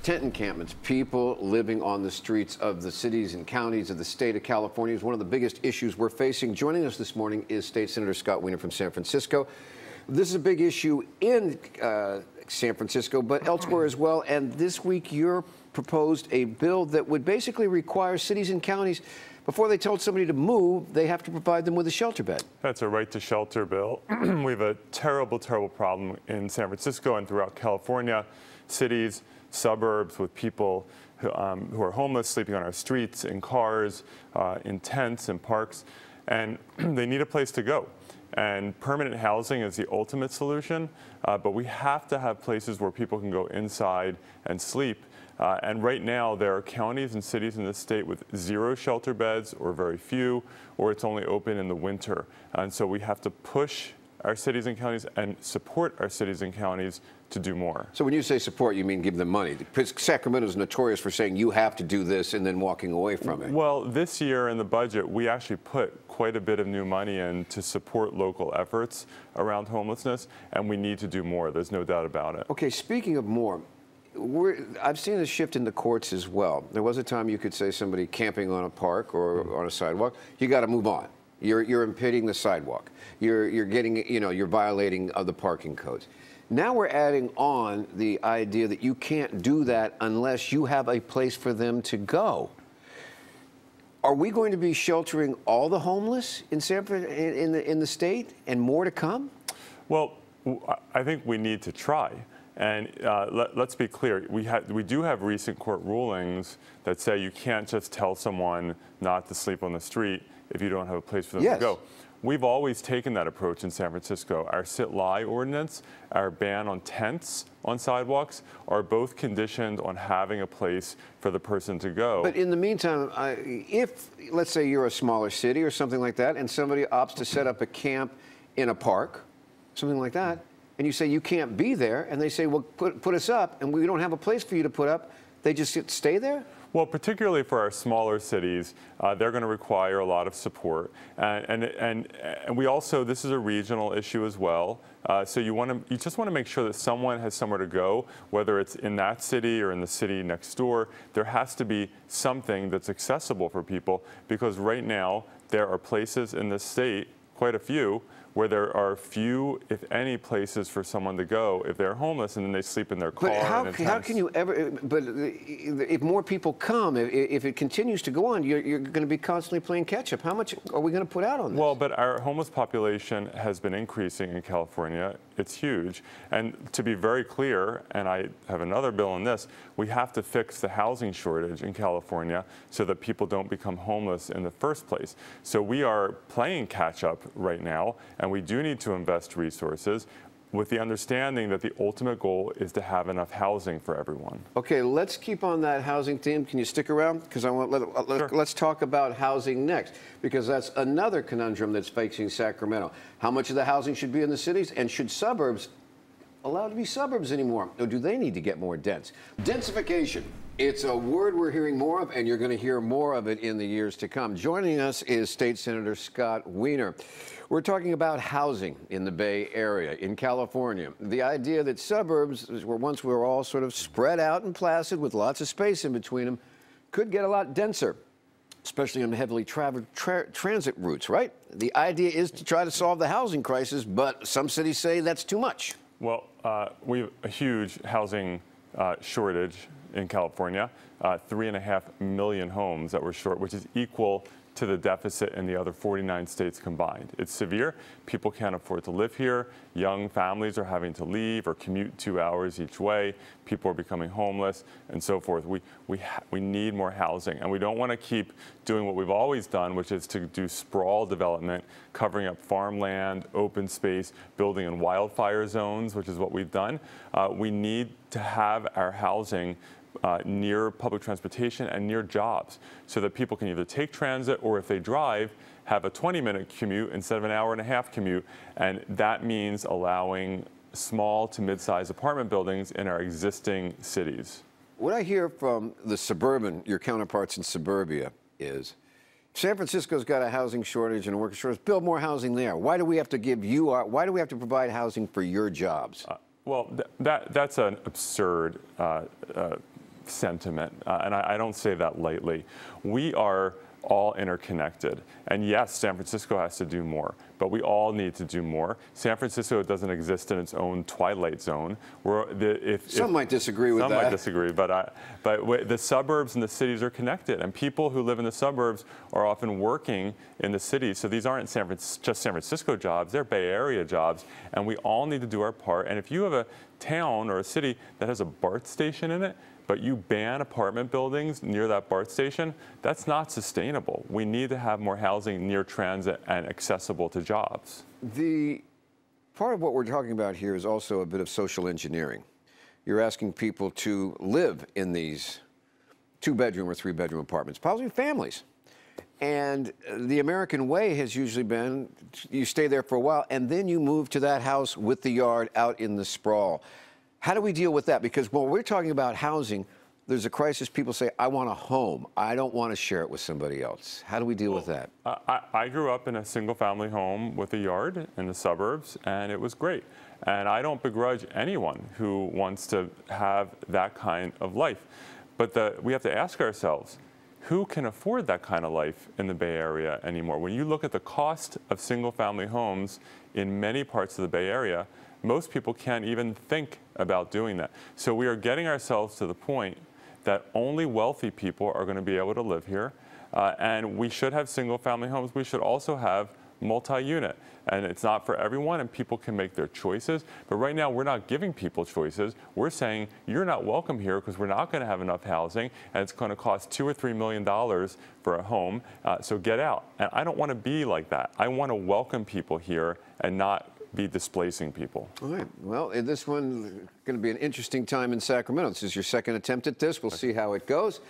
tent encampments, people living on the streets of the cities and counties of the state of California is one of the biggest issues we're facing. Joining us this morning is State Senator Scott Wiener from San Francisco. This is a big issue in San Francisco, but elsewhere as well. And this week, you're proposed a bill that would basically require cities and counties, before they told somebody to move, they have to provide them with a shelter bed. That's a right to shelter bill. We have a terrible, terrible problem in San Francisco and throughout California, cities, suburbs with people who are homeless, sleeping on our streets, in cars, in tents, in parks, and they need a place to go. And permanent housing is the ultimate solution, but we have to have places where people can go inside and sleep. And right now, there are counties and cities in this state with 0 shelter beds or very few, or it's only open in the winter. And so we have to push our cities and counties and support our cities and counties to do more. So when you say support, you mean give them money? Because Sacramento is notorious for saying you have to do this and then walking away from it. Well, this year in the budget, we actually put quite a bit of new money in to support local efforts around homelessness, and we need to do more. There's no doubt about it. Okay, speaking of more, I've seen a shift in the courts as well. There was a time you could say somebody camping on a park or on a sidewalk, you got to move on. You're impeding the sidewalk. You're getting, you're violating the parking codes. Now we're adding on the idea that you can't do that unless you have a place for them to go. Are we going to be sheltering all the homeless in the state and more to come? Well, I think we need to try. And let's be clear, we do have recent court rulings that say you can't just tell someone not to sleep on the street if you don't have a place for them to go. We've always taken that approach in San Francisco. Our sit-lie ordinance, our ban on tents on sidewalks are both conditioned on having a place for the person to go. But in the meantime, if, let's say you're a smaller city or something like that, and somebody opts to set up a camp in a park, something like that, and you say you can't be there, and they say, well, put us up, and we don't have a place for you to put up, they just stay there? Well, particularly for our smaller cities, they're going to require a lot of support, and we also, this is a regional issue as well. So you just want to make sure that someone has somewhere to go, whether it's in that city or in the city next door. There has to be something that's accessible for people, because right now there are places in the state, quite a few, where there are few, if any, places for someone to go if they're homeless and then they sleep in their car. But how can you ever, but if more people come, if it continues to go on, you're going to be constantly playing catch up. How much are we going to put out on this? Well, but our homeless population has been increasing in California. It's huge. And to be very clear, and I have another bill on this, we have to fix the housing shortage in California so that people don't become homeless in the first place. So we are playing catch up right now, and we do need to invest resources with the understanding that the ultimate goal is to have enough housing for everyone. Okay, let's keep on that housing theme. Can you stick around? Because I want let's talk about housing next, because that's another conundrum that's facing Sacramento. How much of the housing should be in the cities, and should suburbs allowed to be suburbs anymore, or do they need to get more dense? Densification. It's a word we're hearing more of, and you're going to hear more of it in the years to come. Joining us is State Senator Scott Wiener. We're talking about housing in the Bay Area, in California. The idea that suburbs, where once we were all sort of spread out and placid with lots of space in between them, could get a lot denser, especially on heavily traveled transit routes, right? The idea is to try to solve the housing crisis, but some cities say that's too much. Well, we have a huge housing shortage in California, 3.5 million homes that were short, which is equal to the deficit in the other 49 states combined. It's severe. People can't afford to live here. Young families are having to leave or commute 2 hours each way. People are becoming homeless and so forth. We need more housing, and we don't want to keep doing what we've always done, which is to do sprawl development, covering up farmland, open space, building in wildfire zones, which is what we've done. We need to have our housing near public transportation and near jobs, so that people can either take transit or, if they drive, have a 20-minute commute instead of an hour-and-a-half commute. And that means allowing small to mid-sized apartment buildings in our existing cities. What I hear from your counterparts in suburbia is, San Francisco's got a housing shortage and a worker shortage. Build more housing there. Why do we have to why do we have to provide housing for your jobs? Well, that's an absurd sentiment, and I don't say that lightly. We are all interconnected. And yes, San Francisco has to do more, but we all need to do more. San Francisco doesn't exist in its own twilight zone. Some might disagree with that. Some might disagree, but the suburbs and the cities are connected, and people who live in the suburbs are often working in the cities. So these aren't just San Francisco jobs, they're Bay Area jobs, and we all need to do our part. And if you have a town or a city that has a BART station in it, but you ban apartment buildings near that BART station, that's not sustainable. We need to have more housing near transit and accessible to jobs. The part of what we're talking about here is also a bit of social engineering. You're asking people to live in these 2-bedroom or 3-bedroom apartments, possibly families. And the American way has usually been you stay there for a while and then you move to that house with the yard out in the sprawl. How do we deal with that? Because when we're talking about housing, there's a crisis. People say, I want a home. I don't want to share it with somebody else. How do we deal with that? I grew up in a single-family home with a yard in the suburbs, and it was great. And I don't begrudge anyone who wants to have that kind of life. But we have to ask ourselves, who can afford that kind of life in the Bay Area anymore? When you look at the cost of single-family homes in many parts of the Bay Area, most people can't even think about doing that. So we are getting ourselves to the point that only wealthy people are going to be able to live here. And we should have single-family homes. We should also have multi-unit. And it's not for everyone, and people can make their choices. But right now, we're not giving people choices. We're saying, you're not welcome here because we're not going to have enough housing, and it's going to cost $2 or $3 million for a home. So get out. And I don't want to be like that. I want to welcome people here and not be displacing people. All right. Well, this one going to be an interesting time in Sacramento. This is your second attempt at this. We'll see how it goes.